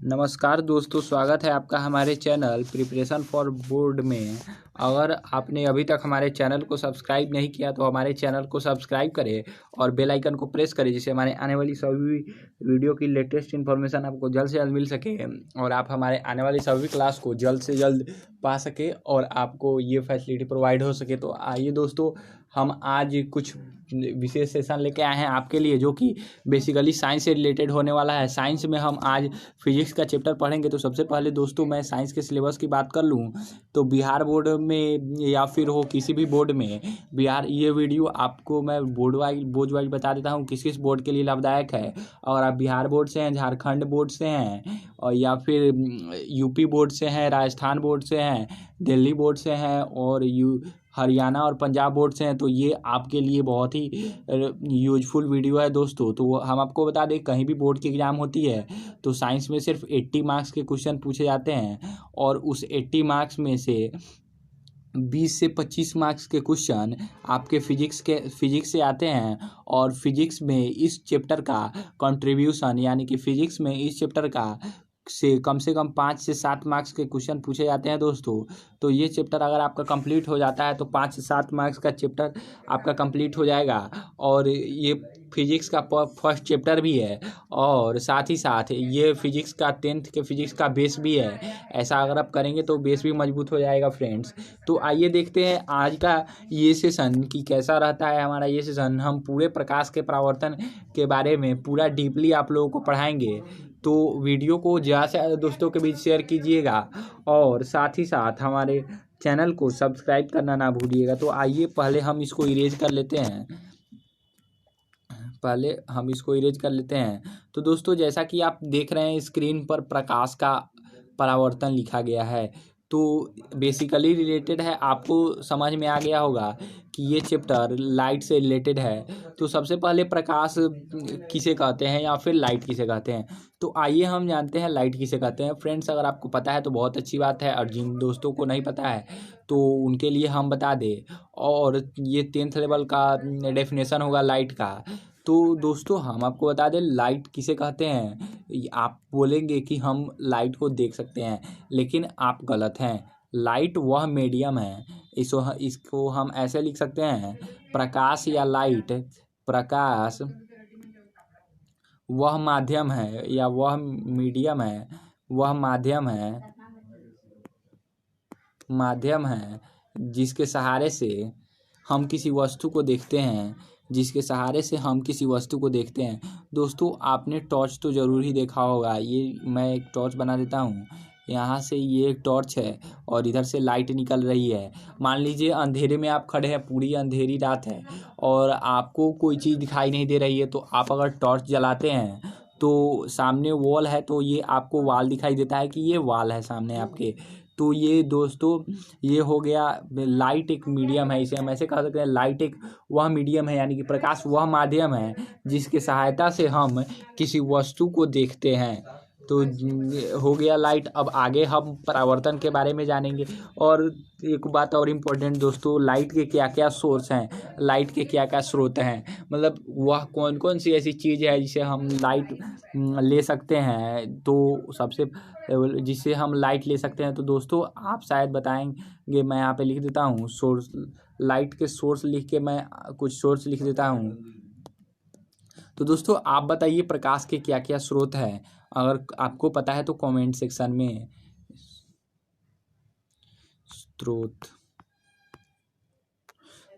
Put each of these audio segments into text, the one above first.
नमस्कार दोस्तों, स्वागत है आपका हमारे चैनल प्रिपरेशन फॉर बोर्ड में। अगर आपने अभी तक हमारे चैनल को सब्सक्राइब नहीं किया तो हमारे चैनल को सब्सक्राइब करें और बेल आइकन को प्रेस करें, जिससे हमारे आने वाली सभी वीडियो की लेटेस्ट इन्फॉर्मेशन आपको जल्द से जल्द मिल सके और आप हमारे आने वाली सभी क्लास को जल्द से जल्द पा सके और आपको ये फैसिलिटी प्रोवाइड हो सके। तो आइए दोस्तों, हम आज कुछ विशेष सेशन लेके आए हैं आपके लिए, जो कि बेसिकली साइंस से रिलेटेड होने वाला है। साइंस में हम आज फिजिक्स का चैप्टर पढ़ेंगे। तो सबसे पहले दोस्तों, मैं साइंस के सिलेबस की बात कर लूँ तो बिहार बोर्ड में या फिर हो किसी भी बोर्ड में, बिहार ये वीडियो आपको मैं बोर्ड वाइज बता देता हूँ किस किस बोर्ड के लिए लाभदायक है। और आप बिहार बोर्ड से हैं, झारखंड बोर्ड से हैं, और या फिर यूपी बोर्ड से हैं, राजस्थान बोर्ड से हैं, दिल्ली बोर्ड से हैं और हरियाणा और पंजाब बोर्ड से हैं, तो ये आपके लिए बहुत ही यूजफुल वीडियो है दोस्तों। तो हम आपको बता दें, कहीं भी बोर्ड की एग्ज़ाम होती है तो साइंस में सिर्फ 80 मार्क्स के क्वेश्चन पूछे जाते हैं और उस 80 मार्क्स में से 20 से 25 मार्क्स के क्वेश्चन आपके फिजिक्स से आते हैं। और फिजिक्स में इस चैप्टर का कंट्रीब्यूशन, यानी कि फिजिक्स में इस चैप्टर का से कम 5 से 7 मार्क्स के क्वेश्चन पूछे जाते हैं दोस्तों। तो ये चैप्टर अगर आपका कंप्लीट हो जाता है तो 5 से 7 मार्क्स का चैप्टर आपका कंप्लीट हो जाएगा। और ये फिजिक्स का फर्स्ट चैप्टर भी है और साथ ही साथ ये फिजिक्स का 10th के फिजिक्स का बेस भी है। ऐसा अगर आप करेंगे तो बेस भी मजबूत हो जाएगा फ्रेंड्स। तो आइए देखते हैं आज का ये सेशन कि कैसा रहता है हमारा ये सेशन। हम पूरे प्रकाश के परावर्तन के बारे में पूरा डीपली आप लोगों को पढ़ाएंगे। तो वीडियो को ज़्यादा से ज़्यादा दोस्तों के बीच शेयर कीजिएगा और साथ ही साथ हमारे चैनल को सब्सक्राइब करना ना भूलिएगा। तो आइए पहले हम इसको इरेज कर लेते हैं। तो दोस्तों, जैसा कि आप देख रहे हैं स्क्रीन पर प्रकाश का परावर्तन लिखा गया है, तो बेसिकली रिलेटेड है। आपको समझ में आ गया होगा कि ये चैप्टर लाइट से रिलेटेड है। तो सबसे पहले प्रकाश किसे कहते हैं या फिर लाइट किसे कहते हैं, तो आइए हम जानते हैं लाइट किसे कहते हैं। फ्रेंड्स, अगर आपको पता है तो बहुत अच्छी बात है, और जिन दोस्तों को नहीं पता है तो उनके लिए हम बता दें। और ये 10th लेवल का डेफिनेशन होगा लाइट का। तो दोस्तों, हम आपको बता दें लाइट किसे कहते हैं। आप बोलेंगे कि हम लाइट को देख सकते हैं, लेकिन आप गलत हैं। लाइट वह मीडियम है, इसको हम ऐसे लिख सकते हैं, प्रकाश या लाइट, प्रकाश वह माध्यम है या वह मीडियम है, वह माध्यम है जिसके सहारे से हम किसी वस्तु को देखते हैं, दोस्तों, आपने टॉर्च तो ज़रूर ही देखा होगा। ये मैं एक टॉर्च बना देता हूँ। यहाँ से ये एक टॉर्च है और इधर से लाइट निकल रही है। मान लीजिए अंधेरे में आप खड़े हैं, पूरी अंधेरी रात है और आपको कोई चीज़ दिखाई नहीं दे रही है। तो आप अगर टॉर्च जलाते हैं तो सामने वॉल है, तो ये आपको वॉल दिखाई देता है कि ये वॉल है सामने आपके। तो ये दोस्तों, ये हो गया लाइट एक मीडियम है। इसे हम ऐसे कह सकते हैं, लाइट एक वह मीडियम है, यानी कि प्रकाश वह माध्यम है जिसके सहायता से हम किसी वस्तु को देखते हैं। तो हो गया लाइट। अब आगे हम परावर्तन के बारे में जानेंगे। और एक बात और इम्पोर्टेंट दोस्तों, लाइट के क्या क्या सोर्स हैं, लाइट के क्या क्या स्रोत हैं, मतलब वह कौन कौन सी ऐसी चीज़ है जिसे हम लाइट ले सकते हैं। तो जिससे हम लाइट ले सकते हैं, तो दोस्तों आप शायद बताएंगे, मैं यहाँ पे लिख देता हूँ सोर्स। लाइट के सोर्स लिख के मैं कुछ सोर्स लिख देता हूँ। तो दोस्तों, आप बताइए प्रकाश के क्या क्या स्रोत हैं। अगर आपको पता है तो कमेंट सेक्शन में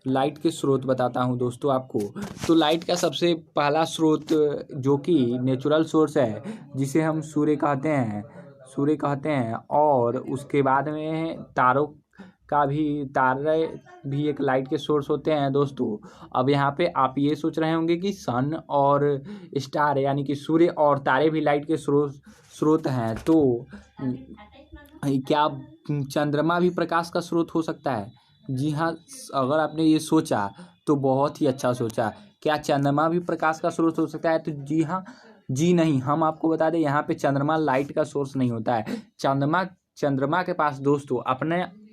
लाइट के स्रोत बताता हूं दोस्तों आपको। तो लाइट का सबसे पहला स्रोत, जो कि नेचुरल सोर्स है, जिसे हम सूर्य कहते हैं। और उसके बाद में तारे भी एक लाइट के सोर्स होते हैं दोस्तों। अब यहाँ पे आप ये सोच रहे होंगे कि सन और स्टार, यानी कि सूर्य और तारे भी लाइट के स्रोत हैं। तो क्या चंद्रमा भी प्रकाश का स्रोत हो सकता है? जी हाँ, अगर आपने ये सोचा तो बहुत ही अच्छा सोचा। क्या चंद्रमा भी प्रकाश का स्रोत हो सकता है? तो जी हाँ, जी नहीं, हम आपको बता दें यहाँ पे चंद्रमा लाइट का सोर्स नहीं होता है। चंद्रमा के पास दोस्तों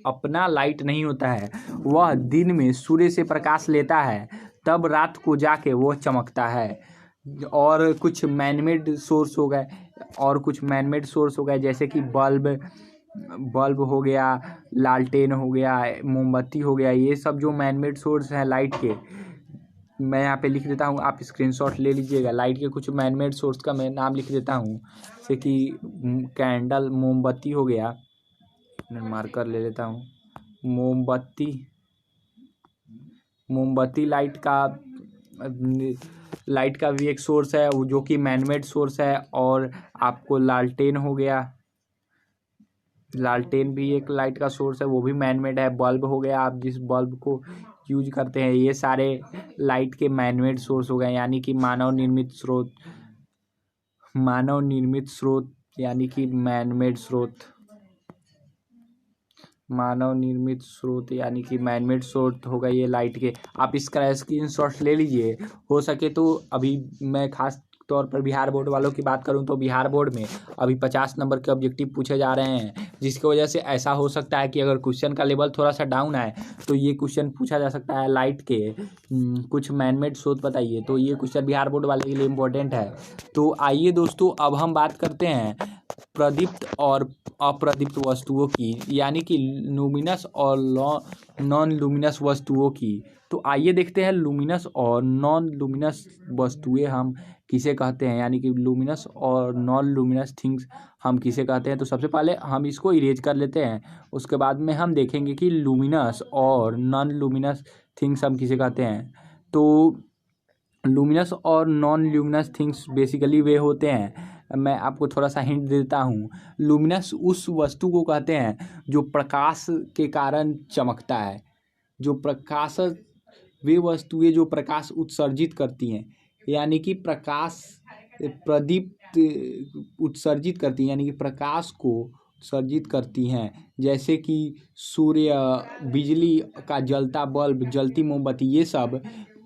अपना लाइट नहीं होता है। वह दिन में सूर्य से प्रकाश लेता है, तब रात को जाके वो चमकता है। और कुछ मैनमेड सोर्स हो गए, और कुछ मैनमेड सोर्स हो गए, जैसे कि बल्ब हो गया, लालटेन हो गया, मोमबत्ती हो गया। ये सब जो मैनमेड सोर्स हैं लाइट के, मैं यहाँ पे लिख देता हूँ, आप स्क्रीनशॉट ले लीजिएगा। लाइट के कुछ मैनमेड सोर्स का मैं नाम लिख देता हूँ, जैसे कि कैंडल, मोमबत्ती हो गया, मार्कर ले लेता हूँ। मोमबत्ती लाइट का भी एक सोर्स है, वो जो कि मैनमेड सोर्स है। और आपको लालटेन हो गया, लालटेन भी एक लाइट का सोर्स है, वो भी मैनमेड है। बल्ब हो गया, आप जिस बल्ब को यूज करते हैं, ये सारे लाइट के मैनमेड सोर्स हो गए, यानी कि मानव निर्मित स्रोत यानी कि मैनमेड स्रोत। यानी कि मैनमेड स्रोत हो गए ये लाइट के। आप इसका स्क्रीनशॉट ले लीजिए। हो सके तो अभी मैं खास तौर पर बिहार बोर्ड वालों की बात करूं तो बिहार बोर्ड में अभी 50 नंबर के ऑब्जेक्टिव पूछे जा रहे हैं, जिसकी वजह से ऐसा हो सकता है कि अगर क्वेश्चन का लेवल थोड़ा सा डाउन आए तो ये क्वेश्चन पूछा जा सकता है। लाइट के कुछ मैनमेड स्रोत बताइए, तो ये क्वेश्चन बिहार बोर्ड वाले के लिए इम्पोर्टेंट है। तो आइए दोस्तों, अब हम बात करते हैं प्रदीप्त और अप्रदीप्त वस्तुओं की, यानी कि लुमिनस और नॉन लुमिनस वस्तुओं की। तो आइए देखते हैं लुमिनस और नॉन लुमिनस वस्तुएं हम किसे कहते हैं, यानी कि लुमिनस और नॉन लुमिनस थिंग्स हम किसे कहते हैं। तो सबसे पहले हम इसको इरेज कर लेते हैं, उसके बाद में हम देखेंगे कि लुमिनस और नॉन लुमिनस थिंग्स हम किसे कहते हैं। तो लुमिनस और नॉन लुमिनस थिंग्स बेसिकली वे होते हैं, मैं आपको थोड़ा सा हिंट देता हूँ। लुमिनस उस वस्तु को कहते हैं जो प्रकाश के कारण चमकता है, जो प्रकाश, वे वस्तुएं जो प्रकाश उत्सर्जित करती हैं, यानी कि प्रकाश प्रदीप्त उत्सर्जित करती हैं, यानी कि प्रकाश को उत्सर्जित करती हैं। जैसे कि सूर्य, बिजली का जलता बल्ब, जलती मोमबत्ती, ये सब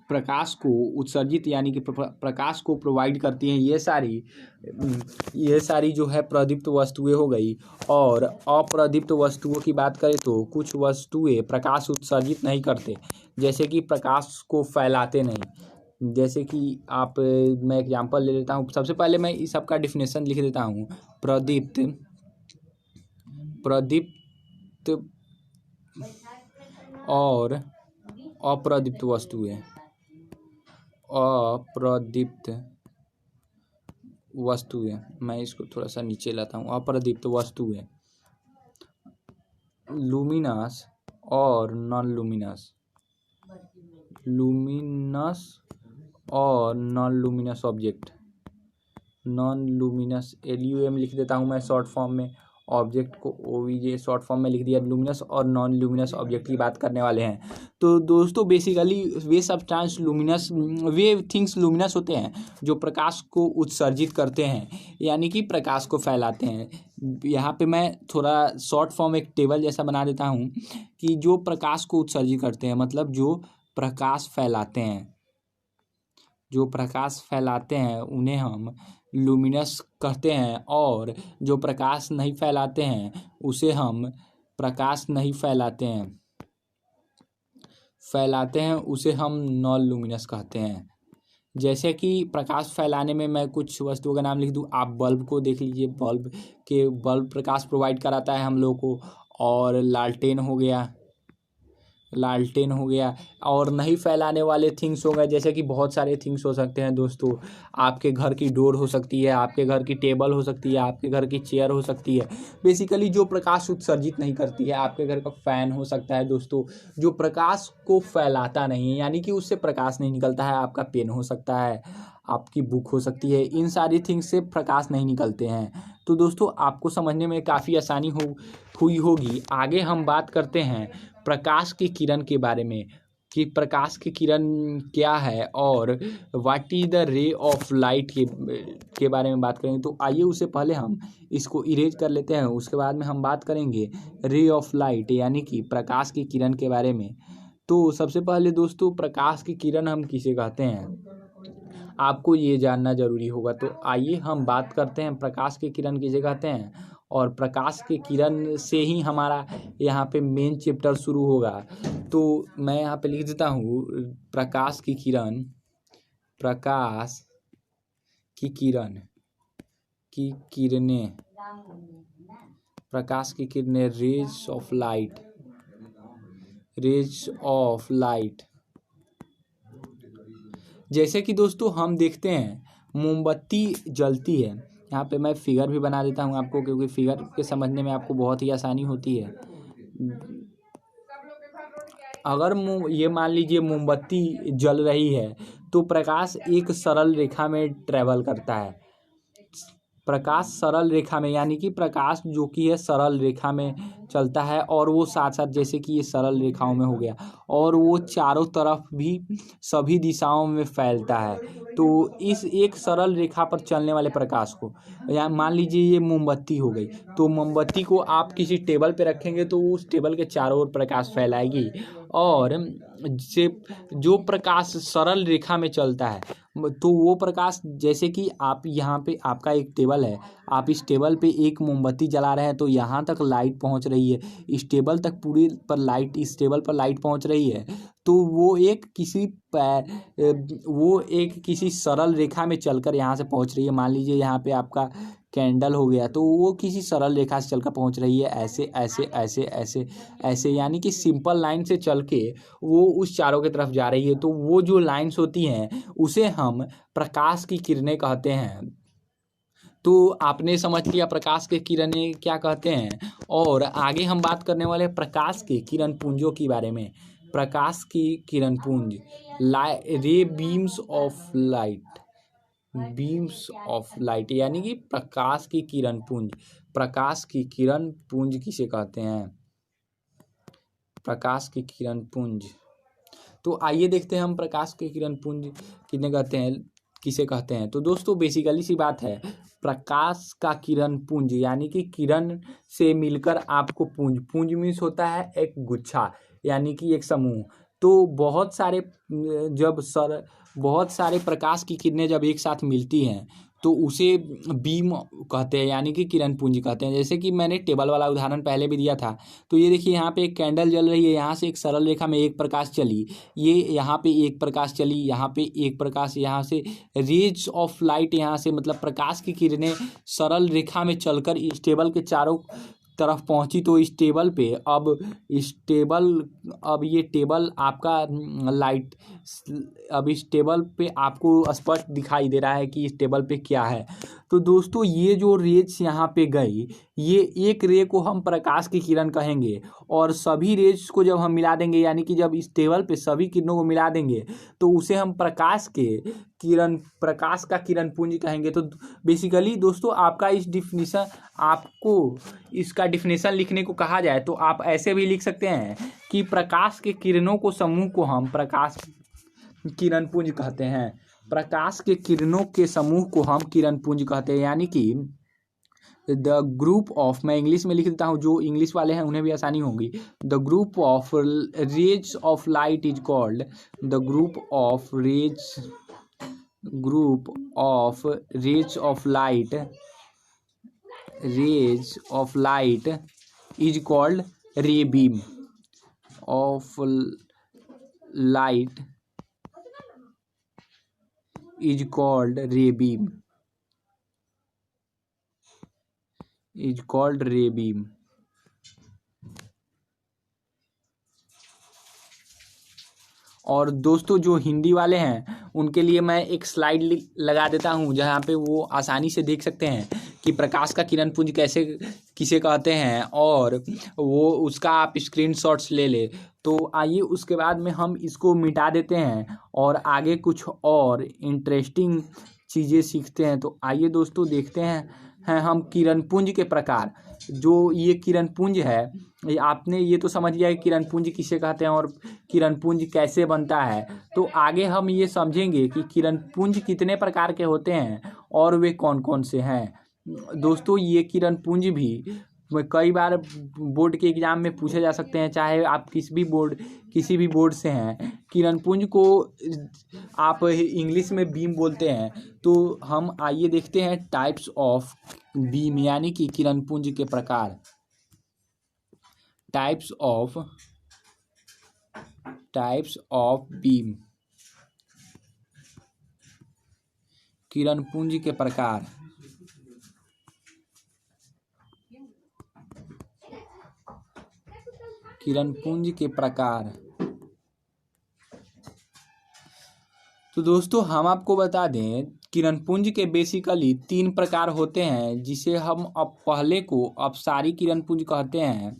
प्रकाश को उत्सर्जित यानी कि प्रकाश को प्रोवाइड करती हैं। ये सारी जो है प्रदीप्त वस्तुएं हो गई। और अप्रदीप्त वस्तुओं की बात करें तो कुछ वस्तुएं प्रकाश उत्सर्जित नहीं करते, जैसे कि प्रकाश को फैलाते नहीं। जैसे कि मैं एग्जांपल ले लेता हूँ। सबसे पहले मैं इस सब का डिफिनेशन लिख देता हूँ। प्रदीप्त और अप्रदीप्त वस्तुएं, मैं इसको थोड़ा सा नीचे लाता हूँ। अप्रदीप्त वस्तुएं, लुमिनस और नॉन लुमिनस, लुमिनस और non luminous object, non luminous LUM लिख देता हूँ मैं शॉर्ट फॉर्म में, ऑब्जेक्ट को OBJ शॉर्ट फॉर्म में लिख दिया। लुमिनस और नॉन लुमिनस ऑब्जेक्ट की बात करने वाले हैं। तो दोस्तों बेसिकली वे सब्सटेंस लुमिनस, वे थिंग्स लुमिनस होते हैं जो प्रकाश को उत्सर्जित करते हैं, यानी कि प्रकाश को फैलाते हैं। यहाँ पे मैं थोड़ा शॉर्ट फॉर्म एक टेबल जैसा बना देता हूँ कि जो प्रकाश को उत्सर्जित करते हैं, मतलब जो प्रकाश फैलाते हैं, उन्हें हम लुमिनस कहते हैं। और जो प्रकाश नहीं फैलाते हैं उसे हम उसे हम नॉन लुमिनस कहते हैं। जैसे कि प्रकाश फैलाने में मैं कुछ वस्तुओं का नाम लिख दूं, आप बल्ब को देख लीजिए। बल्ब प्रकाश प्रोवाइड कराता है हम लोग को। और लालटेन हो गया। और नहीं फैलाने वाले थिंग्स हो गए, जैसे कि बहुत सारे थिंग्स हो सकते हैं दोस्तों। आपके घर की डोर हो सकती है, आपके घर की टेबल हो सकती है, आपके घर की चेयर हो सकती है, बेसिकली जो प्रकाश उत्सर्जित नहीं करती है। आपके घर का फैन हो सकता है दोस्तों, जो प्रकाश को फैलाता नहीं है, यानी कि उससे प्रकाश नहीं निकलता है। आपका पेन हो सकता है, आपकी बुक हो सकती है, इन सारी थिंग्स से प्रकाश नहीं निकलते हैं। तो दोस्तों आपको समझने में काफ़ी आसानी हुई होगी। आगे हम बात करते हैं प्रकाश की किरण के बारे में, कि प्रकाश की किरण क्या है और what is the ray of light के बारे में बात करेंगे। तो आइए उससे पहले हम इसको इरेज कर लेते हैं, उसके बाद में हम बात करेंगे रे ऑफ लाइट यानी कि प्रकाश की किरण के बारे में। तो सबसे पहले दोस्तों प्रकाश की किरण हम किसे कहते हैं, आपको ये जानना जरूरी होगा। तो आइए हम बात करते हैं प्रकाश की किरण किसे कहते हैं, और प्रकाश की किरण से ही हमारा यहाँ पे मेन चैप्टर शुरू होगा। तो मैं यहाँ पे लिख देता हूँ प्रकाश की की किरणें, प्रकाश की किरणें, rays of light, rays of light. जैसे कि दोस्तों हम देखते हैं मोमबत्ती जलती है। यहाँ पे मैं फिगर भी बना देता हूँ आपको, क्योंकि फिगर के समझने में आपको बहुत ही आसानी होती है। अगर ये मान लीजिए मोमबत्ती जल रही है तो प्रकाश एक सरल रेखा में ट्रेवल करता है। प्रकाश सरल रेखा में, यानी कि प्रकाश जो कि है सरल रेखा में चलता है, और वो साथ साथ जैसे कि ये सरल रेखाओं में हो गया, और वो चारों तरफ भी सभी दिशाओं में फैलता है। तो इस एक सरल रेखा पर चलने वाले प्रकाश को, या मान लीजिए ये मोमबत्ती हो गई, तो मोमबत्ती को आप किसी टेबल पे रखेंगे तो उस टेबल के चारों ओर प्रकाश फैलाएगी, और से जो प्रकाश सरल रेखा में चलता है तो वो प्रकाश, जैसे कि आप यहाँ पे आपका एक टेबल है, आप इस टेबल पे एक मोमबत्ती जला रहे हैं तो यहाँ तक लाइट पहुँच रही है, इस टेबल तक पूरी पर लाइट, इस टेबल पर लाइट पहुँच रही है, तो वो एक किसी सरल रेखा में चलकर यहाँ से पहुँच रही है। मान लीजिए यहाँ पे आपका कैंडल हो गया, तो वो किसी सरल रेखा से चलकर पहुँच रही है, ऐसे ऐसे ऐसे ऐसे ऐसे, यानी कि सिंपल लाइन से चल के वो उस चारों की तरफ जा रही है। तो वो जो लाइन्स होती हैं उसे हम प्रकाश की किरणें कहते हैं। तो आपने समझ लिया प्रकाश के किरणें क्या कहते हैं। और आगे हम बात करने वाले हैं प्रकाश के किरण पुंजों के बारे में। प्रकाश की किरण पुंज, रे beams of light, beams of light, यानी कि प्रकाश की किरण पुंज। प्रकाश की किरण पुंज किसे कहते हैं? प्रकाश की किरण पुंज। तो आइए देखते हैं हम प्रकाश की किरण पुंज किन्हें कहते हैं, किसे कहते हैं। तो दोस्तों बेसिकली सी बात है, प्रकाश का किरण पुंज यानी कि किरण से मिलकर आपको पुंज, पुंज मीन्स होता है एक गुच्छा, यानी कि एक समूह। तो बहुत सारे प्रकाश की किरणें जब एक साथ मिलती हैं तो उसे बीम कहते हैं, यानी कि किरण पुंज कहते हैं। जैसे कि मैंने टेबल वाला उदाहरण पहले भी दिया था। तो ये देखिए यहाँ पे एक कैंडल जल रही है, यहाँ से एक सरल रेखा में एक प्रकाश चली, ये यहाँ पे एक प्रकाश चली, यहाँ पे एक प्रकाश, यहाँ से रेज ऑफ लाइट, यहाँ से मतलब प्रकाश की किरणें सरल रेखा में चलकर इस टेबल के चारों तरफ पहुंची। तो अब ये टेबल आपका लाइट, अब इस टेबल पे आपको स्पष्ट दिखाई दे रहा है कि इस टेबल पे क्या है। तो दोस्तों ये जो रेज यहाँ पे गई, ये एक रे को हम प्रकाश की किरण कहेंगे, और सभी रेज को जब हम मिला देंगे, यानी कि जब इस टेबल पे सभी किरणों को मिला देंगे तो उसे हम प्रकाश का किरण पुंज कहेंगे। तो बेसिकली दोस्तों आपको इसका डिफिनेशन लिखने को कहा जाए तो आप ऐसे भी लिख सकते हैं कि प्रकाश के किरणों को समूह को हम प्रकाश किरण पुंज कहते हैं। प्रकाश के किरणों के समूह को हम किरण पुंज कहते हैं, यानी कि द ग्रुप ऑफ, मैं इंग्लिश में लिख देता हूँ, जो इंग्लिश वाले हैं उन्हें भी आसानी होगी। The group of rays of light is called, the group of rays of light is called ray beam of light is called ray beam, is called ray beam. और दोस्तों जो हिंदी वाले हैं उनके लिए मैं एक स्लाइड लगा देता हूं, जहां पे वो आसानी से देख सकते हैं कि प्रकाश का किरण पुंज किसे कहते हैं, और वो उसका आप स्क्रीनशॉट्स ले तो आइए उसके बाद में हम इसको मिटा देते हैं और आगे कुछ और इंटरेस्टिंग चीज़ें सीखते हैं। तो आइए दोस्तों देखते हैं हम किरण पुंज के प्रकार। जो ये किरण पुंज है, आपने ये तो समझ लिया कि किरण पुंज किसे कहते हैं और किरण पुंज कैसे बनता है। तो आगे हम ये समझेंगे कि किरण पुंज कितने प्रकार के होते हैं और वे कौन कौन से हैं। दोस्तों ये किरण पुंज भी कई बार बोर्ड के एग्जाम में पूछे जा सकते हैं, चाहे आप किसी भी बोर्ड से हैं। किरण पुंज को आप इंग्लिश में बीम बोलते हैं। तो हम आइए देखते हैं टाइप्स ऑफ बीम, यानी कि किरण पुंज के प्रकार। टाइप्स ऑफ बीम, किरण पुंज के प्रकार। किरण पुंज के प्रकार। तो दोस्तों हम आपको बता दें, किरण पुंज के बेसिकली 3 प्रकार होते हैं, जिसे हम अब पहले को अपसारी किरण पुंज कहते हैं।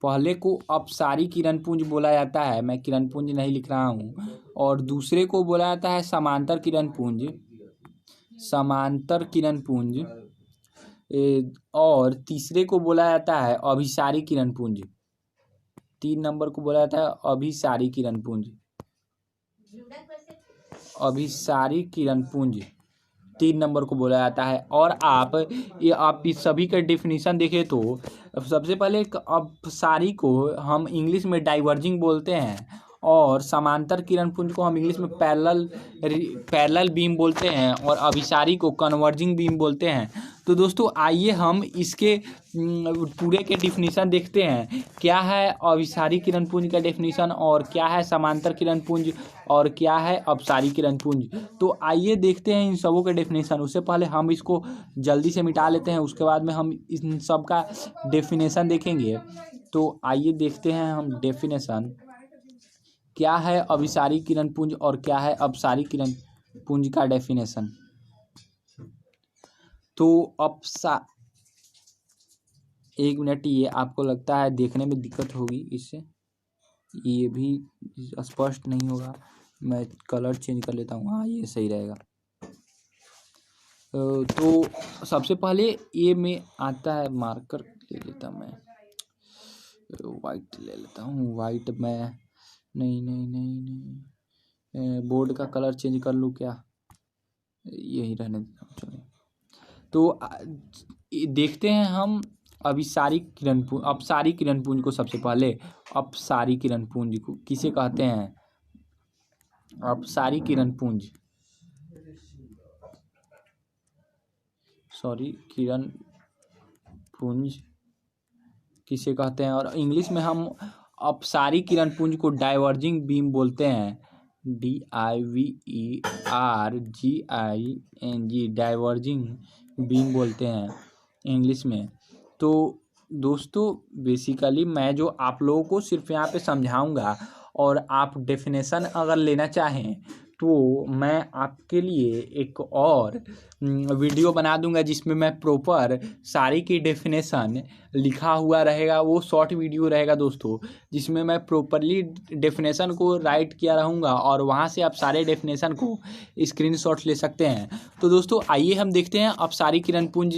पहले को अपसारी किरण पुंज बोला जाता है, मैं किरण पुंज नहीं लिख रहा हूँ। और दूसरे को बोला जाता है समांतर किरण पुंज, समांतर किरण पुंज। और तीसरे को बोला जाता है अभिसारी किरण पुंज। 3 नंबर को बोला जाता है अभिसारी किरण पुंज, अभिसारी किरण पुंज 3 नंबर को बोला जाता है। और आप इस सभी का डेफिनेशन देखें तो सबसे पहले अपसारी को हम इंग्लिश में डाइवर्जिंग बोलते हैं, और समांतर किरण पुंज को हम इंग्लिश में पैरेलल बीम बोलते हैं, और अभिसारी को कन्वर्जिंग बीम बोलते हैं। तो दोस्तों आइए हम इसके पूरे के डेफिनेशन देखते हैं, क्या है अभिसारी किरण पुंज का डेफिनेशन, और क्या है समांतर किरण पुंज, और क्या है अपसारी किरण पुंज। तो आइए देखते हैं इन सबों के डेफिनेशन। उससे पहले हम इसको जल्दी से मिटा लेते हैं, उसके बाद में हम इन सब का डेफिनेशन देखेंगे। तो आइए देखते हैं हम डेफिनेशन, क्या है अभिसारी किरण पुंज और क्या है अपसारी किरण पुंज का डेफिनेशन। तो एक मिनट, ये आपको लगता है देखने में दिक्कत होगी, इससे ये भी स्पष्ट नहीं होगा। मैं कलर चेंज कर लेता हूँ, हाँ ये सही रहेगा। तो सबसे पहले ए में आता है, मार्कर ले लेता मैं, वाइट ले लेता हूँ। वाइट में नहीं, बोर्ड का कलर चेंज कर लूँ क्या, यही रहने देता हूँ। चलो तो देखते हैं हम अपसारी किरण पुंज को। सबसे पहले अपसारी किरण पुंज को किसे कहते हैं? अपसारी किरण पुंज, किरण पुंज किसे कहते हैं? और इंग्लिश में हम अपसारी किरण पुंज को डाइवर्जिंग बीम बोलते हैं, DIVERGING, डाइवर्जिंग बीम बोलते हैं इंग्लिश में। तो दोस्तों बेसिकली मैं जो आप लोगों को सिर्फ यहाँ पे समझाऊंगा, और आप डेफिनेशन अगर लेना चाहें तो मैं आपके लिए एक और वीडियो बना दूंगा, जिसमें मैं प्रॉपर सारी की डेफिनेशन लिखा हुआ रहेगा। वो शॉर्ट वीडियो रहेगा दोस्तों, जिसमें मैं प्रॉपरली डेफिनेशन को राइट किया रहूँगा, और वहाँ से आप सारे डेफिनेशन को स्क्रीनशॉट ले सकते हैं। तो दोस्तों आइए हम देखते हैं अपसारी किरण पुंज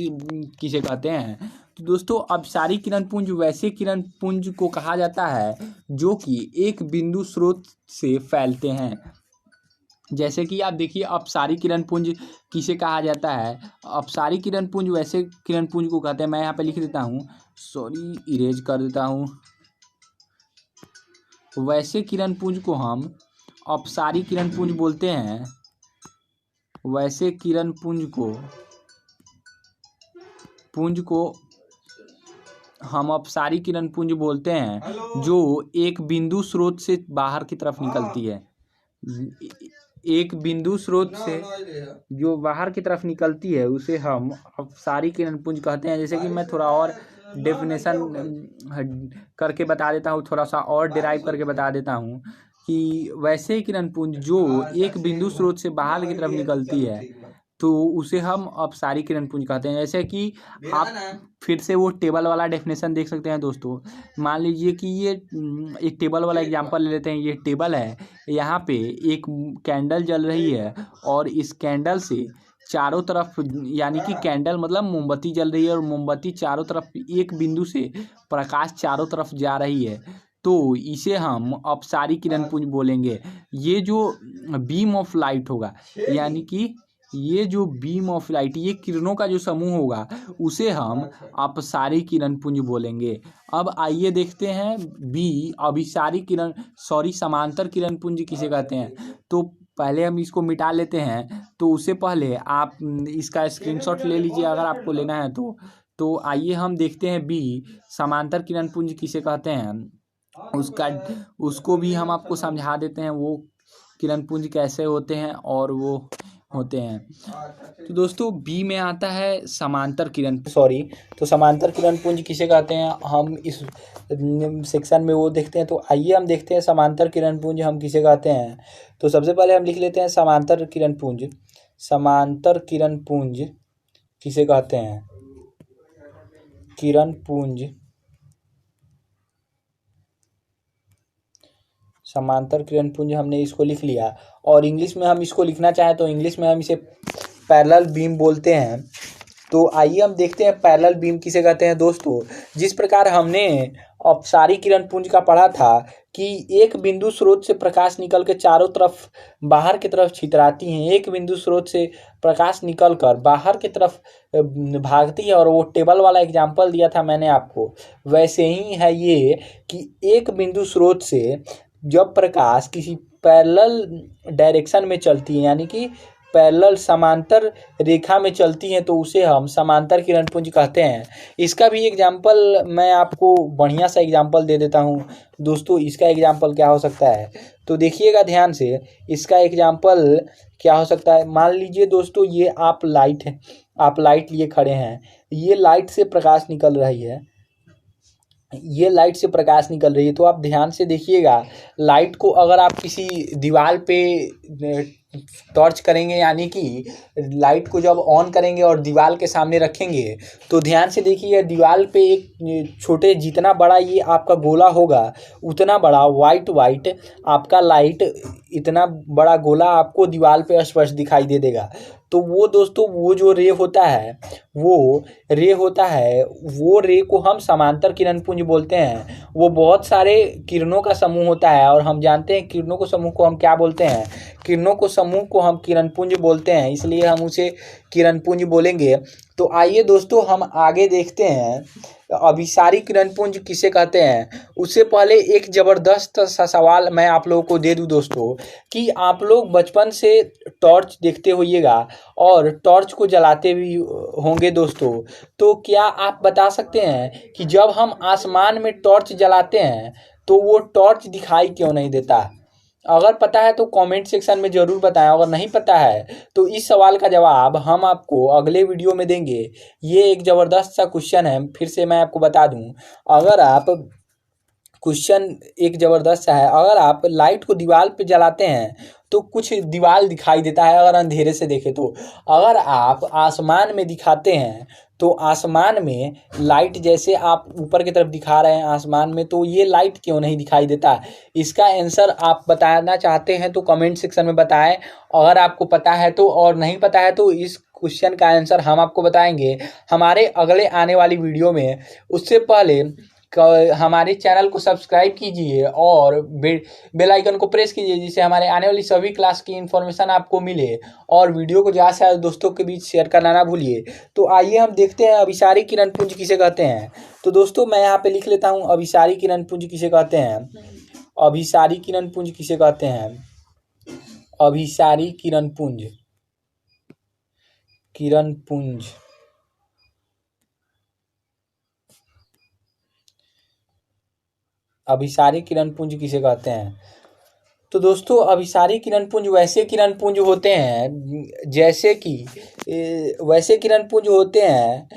किसे कहते हैं। तो दोस्तों अपसारी किरण पुंज वैसे किरण पुंज को कहा जाता है जो कि एक बिंदु स्रोत से फैलते हैं। जैसे कि आप देखिए, अपसारी किरण पुंज किसे कहा जाता है? अपसारी किरण पुंज वैसे किरण पुंज को कहते हैं। मैं यहाँ पे लिख देता हूँ, इरेज कर देता हूँ। वैसे किरण पुंज को हम अपसारी किरण पुंज बोलते हैं। वैसे किरण पुंज को हम अपसारी किरण पुंज बोलते हैं, जो एक बिंदु स्रोत से बाहर की तरफ निकलती है। एक बिंदु स्रोत से जो बाहर की तरफ निकलती है उसे हम अपसारी किरण पुंज कहते हैं। जैसे कि मैं थोड़ा और डेफिनेशन करके बता देता हूँ, थोड़ा सा और डिराइव करके बता देता हूँ कि वैसे किरण पुंज जो एक बिंदु स्रोत से बाहर की तरफ निकलती है, तो उसे हम अपसारी किरण पुंज कहते हैं। जैसे कि आप फिर से वो टेबल वाला डेफिनेशन देख सकते हैं दोस्तों। मान लीजिए कि ये एक टेबल वाला एग्जांपल ले लेते हैं। ये टेबल है, यहाँ पे एक कैंडल जल रही है, और इस कैंडल से चारों तरफ, यानी कि कैंडल मतलब मोमबत्ती जल रही है, और मोमबत्ती चारों तरफ एक बिंदु से प्रकाश चारों तरफ जा रही है, तो इसे हम अपसारी किरण पुंज बोलेंगे। ये जो बीम ऑफ लाइट होगा, यानी कि ये जो बीम ऑफ लाइट, ये किरणों का जो समूह होगा, उसे हम अपसारी किरण पुंज बोलेंगे। अब आइए देखते हैं समांतर किरण पुंज किसे कहते हैं। तो पहले हम इसको मिटा लेते हैं। तो उससे पहले आप इसका स्क्रीनशॉट ले लीजिए अगर आपको लेना है तो आइए हम देखते हैं समांतर किरण पुंज किसे कहते हैं। उसको भी हम आपको समझा देते हैं, वो किरण पुंज कैसे होते हैं, और वो होते हैं। तो दोस्तों बी में आता है समांतर किरण, तो समांतर किरण पुंज किसे कहते हैं हम इस सेक्शन में वो देखते हैं। तो आइए हम देखते हैं समांतर किरण पुंज हम किसे कहते हैं। तो सबसे पहले हम लिख लेते हैं समांतर किरण पुंज। समांतर किरण पुंज किसे कहते हैं, किरण पुंज, समांतर किरण पुंज हमने इसको लिख लिया। और इंग्लिश में हम इसको लिखना चाहें तो इंग्लिश में हम इसे पैरेलल बीम बोलते हैं। तो आइए हम देखते हैं पैरेलल बीम किसे कहते हैं। दोस्तों जिस प्रकार हमने अपसारी किरण पुंज का पढ़ा था कि एक बिंदु स्रोत से प्रकाश निकल के चारों तरफ बाहर की तरफ छितराती हैं, एक बिंदु स्रोत से प्रकाश निकल कर बाहर की तरफ भागती है, और वो टेबल वाला एग्जाम्पल दिया था मैंने आपको, वैसे ही है ये कि एक बिंदु स्रोत से जब प्रकाश किसी पैरेलल डायरेक्शन में चलती है, यानी कि पैरेलल समांतर रेखा में चलती हैं, तो उसे हम समांतर किरण पुंज कहते हैं। इसका भी एग्जाम्पल मैं आपको बढ़िया सा एग्जाम्पल दे देता हूँ दोस्तों। इसका एग्जाम्पल क्या हो सकता है, तो देखिएगा ध्यान से। इसका एग्जाम्पल क्या हो सकता है, मान लीजिए दोस्तों ये आप लाइट लिए खड़े हैं, ये लाइट से प्रकाश निकल रही है, ये लाइट से प्रकाश निकल रही है। तो आप ध्यान से देखिएगा, लाइट को अगर आप किसी दीवार पे टॉर्च करेंगे, यानी कि लाइट को जब ऑन करेंगे और दीवार के सामने रखेंगे, तो ध्यान से देखिए दीवार पे एक छोटे जितना बड़ा ये आपका गोला होगा उतना बड़ा वाइट आपका लाइट, इतना बड़ा गोला आपको दीवार पे स्पष्ट दिखाई दे देगा। तो वो दोस्तों वो जो रे होता है वो रे को हम समांतर किरण पुंज बोलते हैं। वो बहुत सारे किरणों का समूह होता है, और हम जानते हैं किरणों को समूह को हम क्या बोलते हैं, किरणों को समूह को हम किरण पुंज बोलते हैं, इसलिए हम उसे किरण पुंज बोलेंगे। तो आइए दोस्तों हम आगे देखते हैं अभिसारी किरण पुंज किसे कहते हैं। उससे पहले एक ज़बरदस्त सा सवाल मैं आप लोगों को दे दूं दोस्तों, कि आप लोग बचपन से टॉर्च देखते होइएगा और टॉर्च को जलाते भी होंगे दोस्तों। तो क्या आप बता सकते हैं कि जब हम आसमान में टॉर्च जलाते हैं तो वो टॉर्च दिखाई क्यों नहीं देता? अगर पता है तो कमेंट सेक्शन में ज़रूर बताएं, अगर नहीं पता है तो इस सवाल का जवाब हम आपको अगले वीडियो में देंगे। ये एक ज़बरदस्त सा क्वेश्चन है, फिर से मैं आपको बता दूं। अगर आप क्वेश्चन एक ज़बरदस्त सा है, अगर आप लाइट को दीवार पे जलाते हैं तो कुछ दीवार दिखाई देता है अगर अंधेरे से देखें तो। अगर आप आसमान में दिखाते हैं तो आसमान में लाइट जैसे आप ऊपर की तरफ दिखा रहे हैं आसमान में, तो ये लाइट क्यों नहीं दिखाई देता? इसका आंसर आप बताना चाहते हैं तो कमेंट सेक्शन में बताएं। अगर आपको पता है तो, और नहीं पता है तो इस क्वेश्चन का आंसर हम आपको बताएंगे हमारे अगले आने वाली वीडियो में। उससे पहले हमारे चैनल को सब्सक्राइब कीजिए और बेल आइकन को प्रेस कीजिए, जिससे हमारे आने वाली सभी क्लास की इन्फॉर्मेशन आपको मिले, और वीडियो को ज़्यादा से ज़्यादा दोस्तों के बीच शेयर करना ना भूलिए। तो आइए हम देखते हैं अभिसारी किरण पुंज किसे कहते हैं। तो दोस्तों मैं यहाँ पे लिख लेता हूँ अभिसारी किरण पुंज किसे कहते हैं। अभिसारी किरण पुंज किसे कहते हैं, अभिसारी किरण पुंज, किरण पुंज, अभिसारी किरण पुंज किसे कहते हैं। तो दोस्तों अभिसारी किरण पुंज वैसे किरण पुंज होते हैं जैसे कि वैसे किरण पुंज होते हैं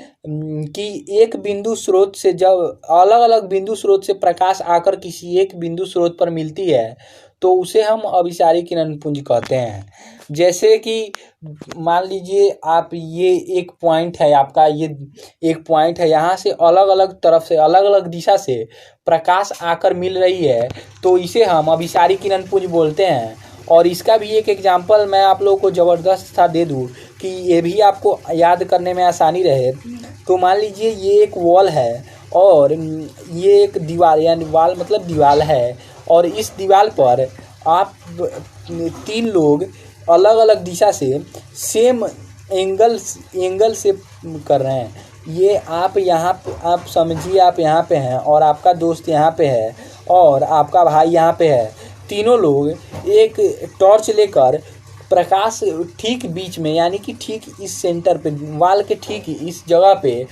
कि एक बिंदु स्रोत से जब अलग अलग बिंदु स्रोत से प्रकाश आकर किसी एक बिंदु स्रोत पर मिलती है तो उसे हम अभिसारी किरण पुंज कहते हैं। जैसे कि मान लीजिए आप, ये एक पॉइंट है आपका, ये एक पॉइंट है, यहाँ से अलग अलग तरफ से अलग अलग दिशा से प्रकाश आकर मिल रही है, तो इसे हम अभिसारी किरण पुंज बोलते हैं। और इसका भी एक एग्जांपल मैं आप लोगों को ज़बरदस्त सा दे दूँ कि ये भी आपको याद करने में आसानी रहे। तो मान लीजिए ये एक वॉल है और ये एक दीवार, यानी वॉल मतलब दीवार है, और इस दीवार पर आप 3 लोग अलग अलग दिशा से सेम एंगल से कर रहे हैं। ये आप यहाँ आप समझिए, आप यहाँ पे हैं और आपका दोस्त यहाँ पे है और आपका भाई यहाँ पे है। तीनों लोग एक टॉर्च लेकर प्रकाश ठीक बीच में, यानी कि ठीक इस सेंटर पे, वॉल के ठीक इस जगह पे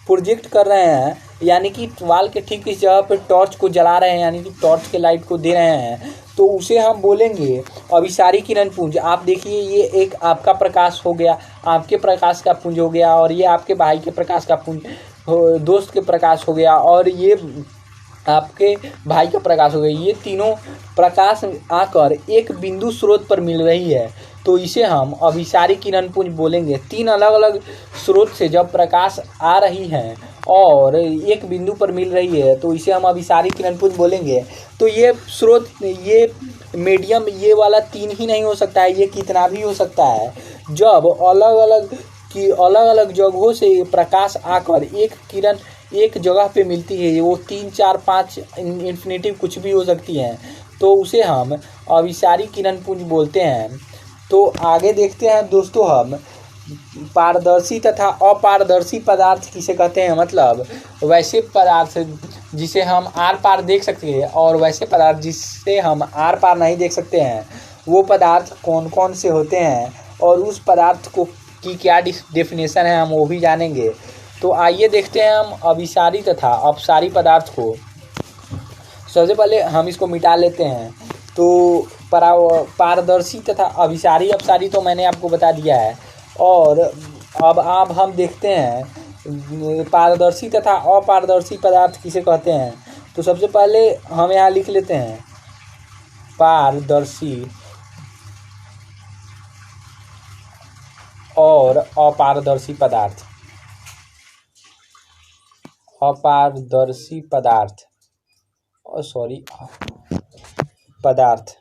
प्रोजेक्ट कर रहे हैं, यानी कि वाल के ठीक इस जगह पे टॉर्च को जला रहे हैं, यानी कि टॉर्च के लाइट को दे रहे हैं, तो उसे हम बोलेंगे अभिसारी किरण पुंज। आप देखिए ये एक आपका प्रकाश हो गया, आपके प्रकाश का पुंज हो गया, और ये आपके भाई के प्रकाश का पुंज, दोस्त के प्रकाश हो गया, और ये आपके भाई का प्रकाश हो गया। ये तीनों प्रकाश आकर एक बिंदु स्रोत पर मिल रही है, तो इसे हम अभिसारी किरण पुंज बोलेंगे। तीन अलग अलग स्रोत से जब प्रकाश आ रही है और एक बिंदु पर मिल रही है, तो इसे हम अभिसारी किरण पुंज बोलेंगे। तो ये स्रोत, ये मीडियम, ये वाला तीन ही नहीं हो सकता है, ये कितना भी हो सकता है। जब अलग अलग जगहों से प्रकाश आकर एक किरण एक जगह पे मिलती है, वो 3 4 5 इन्फिनिटी कुछ भी हो सकती है, तो उसे हम अभिसारी किरण पुंज बोलते हैं। तो आगे देखते हैं दोस्तों, हम पारदर्शी तथा अपारदर्शी पदार्थ किसे कहते हैं। मतलब वैसे पदार्थ जिसे हम आर पार देख सकते हैं और वैसे पदार्थ जिससे हम आर पार नहीं देख सकते हैं, वो पदार्थ कौन कौन से होते हैं और उस पदार्थ को की क्या डेफिनेशन है, हम वो भी जानेंगे। तो आइए देखते हैं हम अभिसारी तथा अपसारी पदार्थ को। सबसे पहले हम इसको मिटा लेते हैं। तो पारदर्शी तथा अभिसारी अपसारी तो मैंने आपको बता दिया है, और अब हम देखते हैं पारदर्शी तथा अपारदर्शी पदार्थ किसे कहते हैं। तो सबसे पहले हम यहाँ लिख लेते हैं पारदर्शी और अपारदर्शी पदार्थ। अपारदर्शी पदार्थ पदार्थ।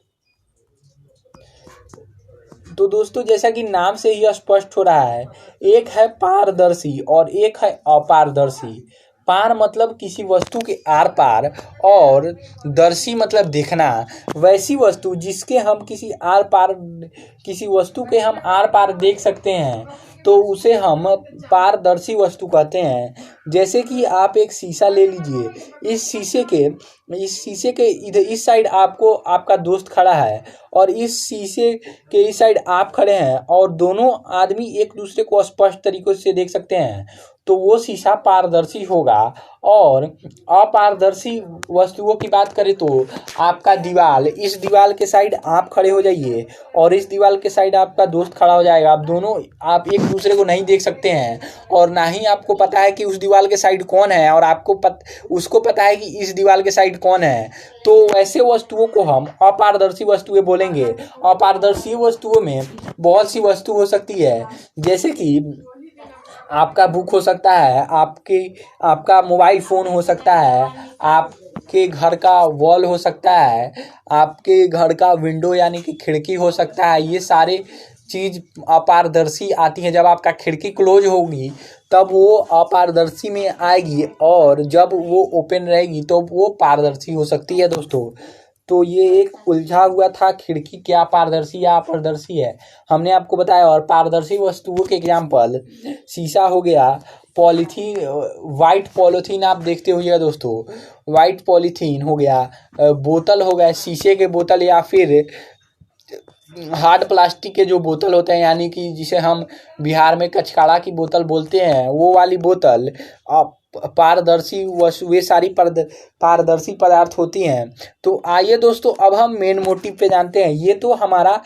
तो दोस्तों जैसा कि नाम से ही स्पष्ट हो रहा है, एक है पारदर्शी और एक है अपारदर्शी। पार मतलब किसी वस्तु के आर पार, और दर्शी मतलब देखना। वैसी वस्तु जिसके हम किसी वस्तु के हम आर पार देख सकते हैं, तो उसे हम पारदर्शी वस्तु कहते हैं। जैसे कि आप एक शीशा ले लीजिए, इस शीशे के इधर इस साइड आपको आपका दोस्त खड़ा है, और इस शीशे के इस साइड आप खड़े हैं, और दोनों आदमी एक दूसरे को स्पष्ट तरीके से देख सकते हैं, तो वो शीशा पारदर्शी होगा। और अपारदर्शी वस्तुओं की बात करें तो आपका दीवाल, इस दीवाल के साइड आप खड़े हो जाइए और इस दीवाल के साइड आपका दोस्त खड़ा हो जाएगा। आप एक दूसरे को नहीं देख सकते हैं, और ना ही आपको पता है कि उस दीवाल के साइड कौन है, और उसको पता है कि इस दीवाल के साइड कौन है। तो ऐसे वस्तुओं को हम अपारदर्शी वस्तुएं बोलेंगे। अपारदर्शी वस्तुओं में बहुत सी वस्तु हो सकती है, जैसे कि आपका बुक हो सकता है, आपका मोबाइल फ़ोन हो सकता है, आपके घर का वॉल हो सकता है, आपके घर का विंडो यानी कि खिड़की हो सकता है। ये सारे चीज़ अपारदर्शी आती हैं। जब आपका खिड़की क्लोज होगी तब वो अपारदर्शी में आएगी, और जब वो ओपन रहेगी तो वो पारदर्शी हो सकती है दोस्तों। तो ये एक उलझा हुआ था, खिड़की क्या पारदर्शी या अपारदर्शी है, हमने आपको बताया। और पारदर्शी वस्तुओं के एग्जाम्पल शीशा हो गया, पॉलीथीन, वाइट पॉलीथीन आप देखते होइएगा दोस्तों, वाइट पॉलीथीन हो गया, बोतल हो गया, शीशे के बोतल, या फिर हार्ड प्लास्टिक के जो बोतल होते हैं, यानी कि जिसे हम बिहार में कचकाड़ा की बोतल बोलते हैं, वो वाली बोतल पारदर्शी वे सारी पारदर्शी पदार्थ होती हैं। तो आइए दोस्तों, अब हम मेन मोटिव पे जानते हैं। ये तो हमारा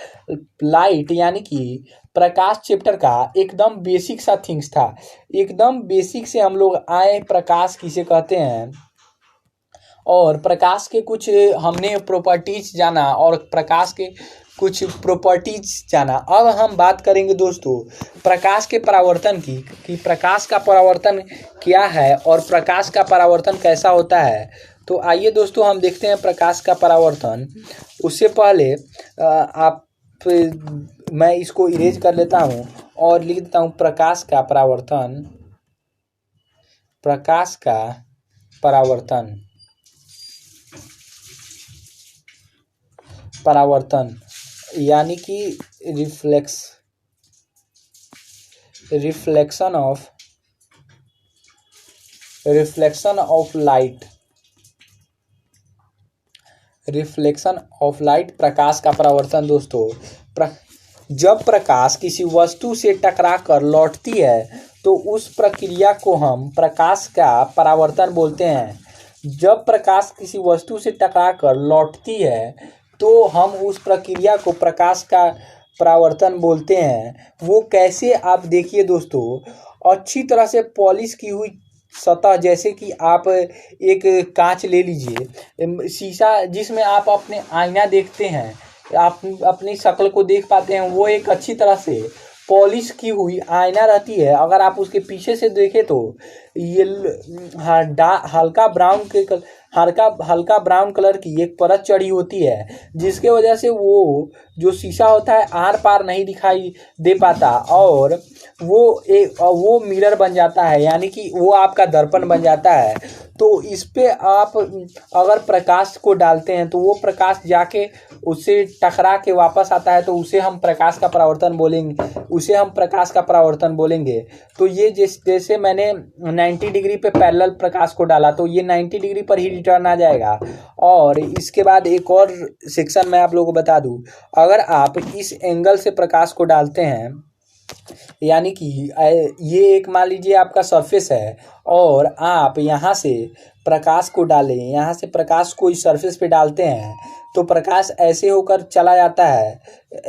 लाइट यानी कि प्रकाश चैप्टर का एकदम बेसिक सा थिंग्स था। एकदम बेसिक से हम लोग आए, प्रकाश किसे कहते हैं, और प्रकाश के कुछ हमने प्रॉपर्टीज जाना, और प्रकाश के कुछ प्रॉपर्टीज जाना। अब हम बात करेंगे दोस्तों प्रकाश के परावर्तन की, कि प्रकाश का परावर्तन क्या है और प्रकाश का परावर्तन कैसा होता है। तो आइए दोस्तों हम देखते हैं प्रकाश का परावर्तन। उससे पहले मैं इसको इरेज कर लेता हूँ और लिख देता हूँ प्रकाश का परावर्तन। प्रकाश का परावर्तन यानी कि रिफ्लेक्शन ऑफ लाइट, प्रकाश का परावर्तन दोस्तों। जब प्रकाश किसी वस्तु से टकरा कर लौटती है तो उस प्रक्रिया को हम प्रकाश का परावर्तन बोलते हैं। जब प्रकाश किसी वस्तु से टकराकर लौटती है तो हम उस प्रक्रिया को प्रकाश का परावर्तन बोलते हैं। वो कैसे, आप देखिए दोस्तों, अच्छी तरह से पॉलिश की हुई सतह, जैसे कि आप एक कांच ले लीजिए, शीशा जिसमें आप अपने आईना देखते हैं, आप अपनी शक्ल को देख पाते हैं, वो एक अच्छी तरह से पॉलिश की हुई आईना रहती है। अगर आप उसके पीछे से देखें तो ये हल्का ब्राउन कलर की एक परत चढ़ी होती है, जिसके वजह से वो जो शीशा होता है आर पार नहीं दिखाई दे पाता, और वो मिरर बन जाता है, यानी कि वो आपका दर्पण बन जाता है। तो इस पे आप अगर प्रकाश को डालते हैं तो वो प्रकाश जाके उससे टकरा के वापस आता है, तो उसे हम प्रकाश का परावर्तन बोलेंगे। तो ये जैसे मैंने 90 डिग्री पे पैरेलल प्रकाश को डाला तो ये 90 डिग्री पर ही रिटर्न आ जाएगा। और इसके बाद एक और सेक्शन मैं आप लोगों को बता दूं, अगर आप इस एंगल से प्रकाश को डालते हैं, यानी कि ये एक मान लीजिए आपका सरफेस है और आप यहाँ से प्रकाश को डालें, यहाँ से प्रकाश को इस सरफेस पे डालते हैं तो प्रकाश ऐसे होकर चला जाता है,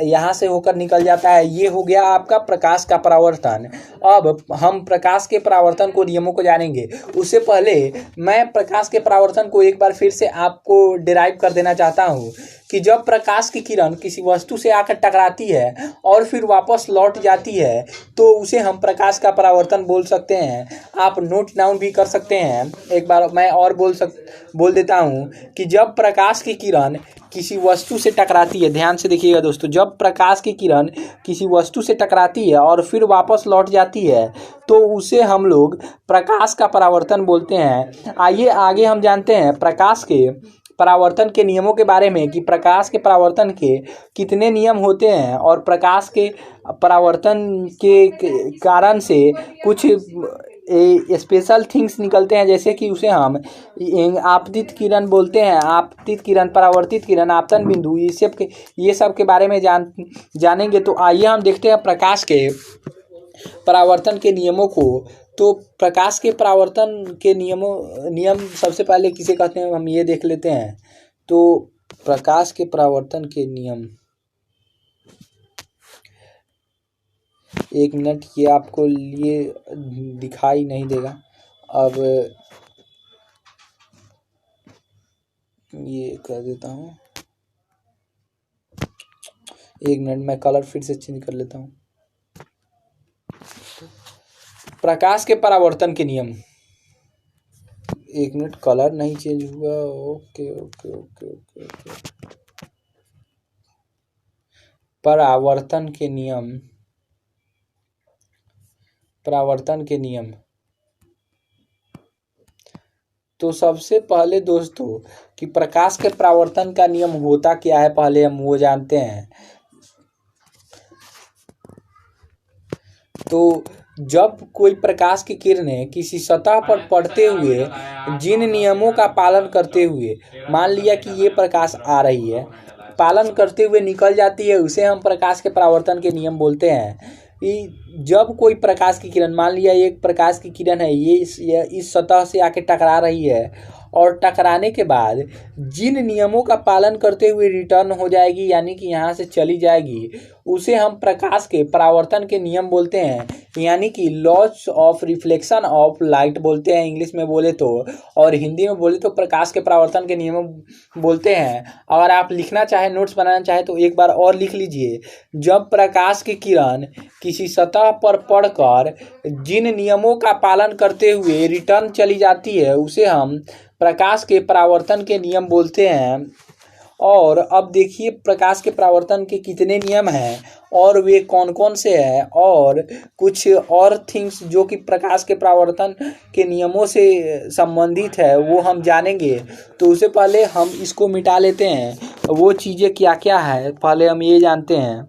यहाँ से होकर निकल जाता है। ये हो गया आपका प्रकाश का परावर्तन। अब हम प्रकाश के परावर्तन को नियमों को जानेंगे। उससे पहले मैं प्रकाश के परावर्तन को एक बार फिर से आपको डिराइव कर देना चाहता हूँ कि जब प्रकाश की किरण किसी वस्तु से आकर टकराती है और फिर वापस लौट जाती है तो उसे हम प्रकाश का परावर्तन बोल सकते हैं। आप नोट डाउन भी कर सकते हैं। एक बार मैं और बोल देता हूँ कि जब प्रकाश की किरण किसी वस्तु से टकराती है, ध्यान से देखिएगा दोस्तों, जब प्रकाश की किरण किसी वस्तु से टकराती है और फिर वापस लौट जाती है तो उसे हम लोग प्रकाश का परावर्तन बोलते हैं। आइए आगे हम जानते हैं प्रकाश के परावर्तन के नियमों के बारे में कि प्रकाश के परावर्तन के कितने नियम होते हैं और प्रकाश के परावर्तन के कारण से कुछ स्पेशल थिंग्स निकलते हैं, जैसे कि उसे हम आपतित किरण बोलते हैं, आपतित किरण, परावर्तित किरण, आपतन बिंदु, ये सब के बारे में जानेंगे। तो आइए हम देखते हैं प्रकाश के परावर्तन के नियमों को। तो प्रकाश के परावर्तन के नियम सबसे पहले किसे कहते हैं हम ये देख लेते हैं। तो प्रकाश के परावर्तन के नियम, एक मिनट, ये आपको लिए दिखाई नहीं देगा। अब ये कर देता हूँ, एक मिनट, मैं कलर फिर से चेंज कर लेता हूँ। प्रकाश के परावर्तन के नियम, एक मिनट, कलर नहीं चेंज हुआ। Okay okay okay okay okay. परावर्तन के नियम, तो सबसे पहले दोस्तों कि प्रकाश के परावर्तन का नियम होता क्या है, पहले हम वो जानते हैं। तो जब कोई प्रकाश की किरणें किसी सतह पर पड़ते हुए जिन नियमों का पालन करते हुए, मान लिया कि ये प्रकाश आ रही है, पालन करते हुए निकल जाती है, उसे हम प्रकाश के परावर्तन के नियम बोलते हैं। जब कोई प्रकाश की किरण, मान लिया एक प्रकाश की किरण है, ये इस सतह से आके टकरा रही है और टकराने के बाद जिन नियमों का पालन करते हुए रिटर्न हो जाएगी, यानी कि यहाँ से चली जाएगी, उसे हम प्रकाश के परावर्तन के नियम बोलते हैं, यानी कि laws of reflection of light बोलते हैं इंग्लिश में बोले तो, और हिंदी में बोले तो प्रकाश के परावर्तन के नियम बोलते हैं। अगर आप लिखना चाहे, नोट्स बनाना चाहे तो एक बार और लिख लीजिए। जब प्रकाश की किरण किसी सतह पर पड़कर जिन नियमों का पालन करते हुए रिटर्न चली जाती है, उसे हम प्रकाश के परावर्तन के नियम बोलते हैं। और अब देखिए प्रकाश के परावर्तन के कितने नियम हैं और वे कौन कौन से हैं, और कुछ और थिंग्स जो कि प्रकाश के परावर्तन के नियमों से संबंधित है वो हम जानेंगे। तो उससे पहले हम इसको मिटा लेते हैं, वो चीज़ें क्या क्या है पहले हम ये जानते हैं।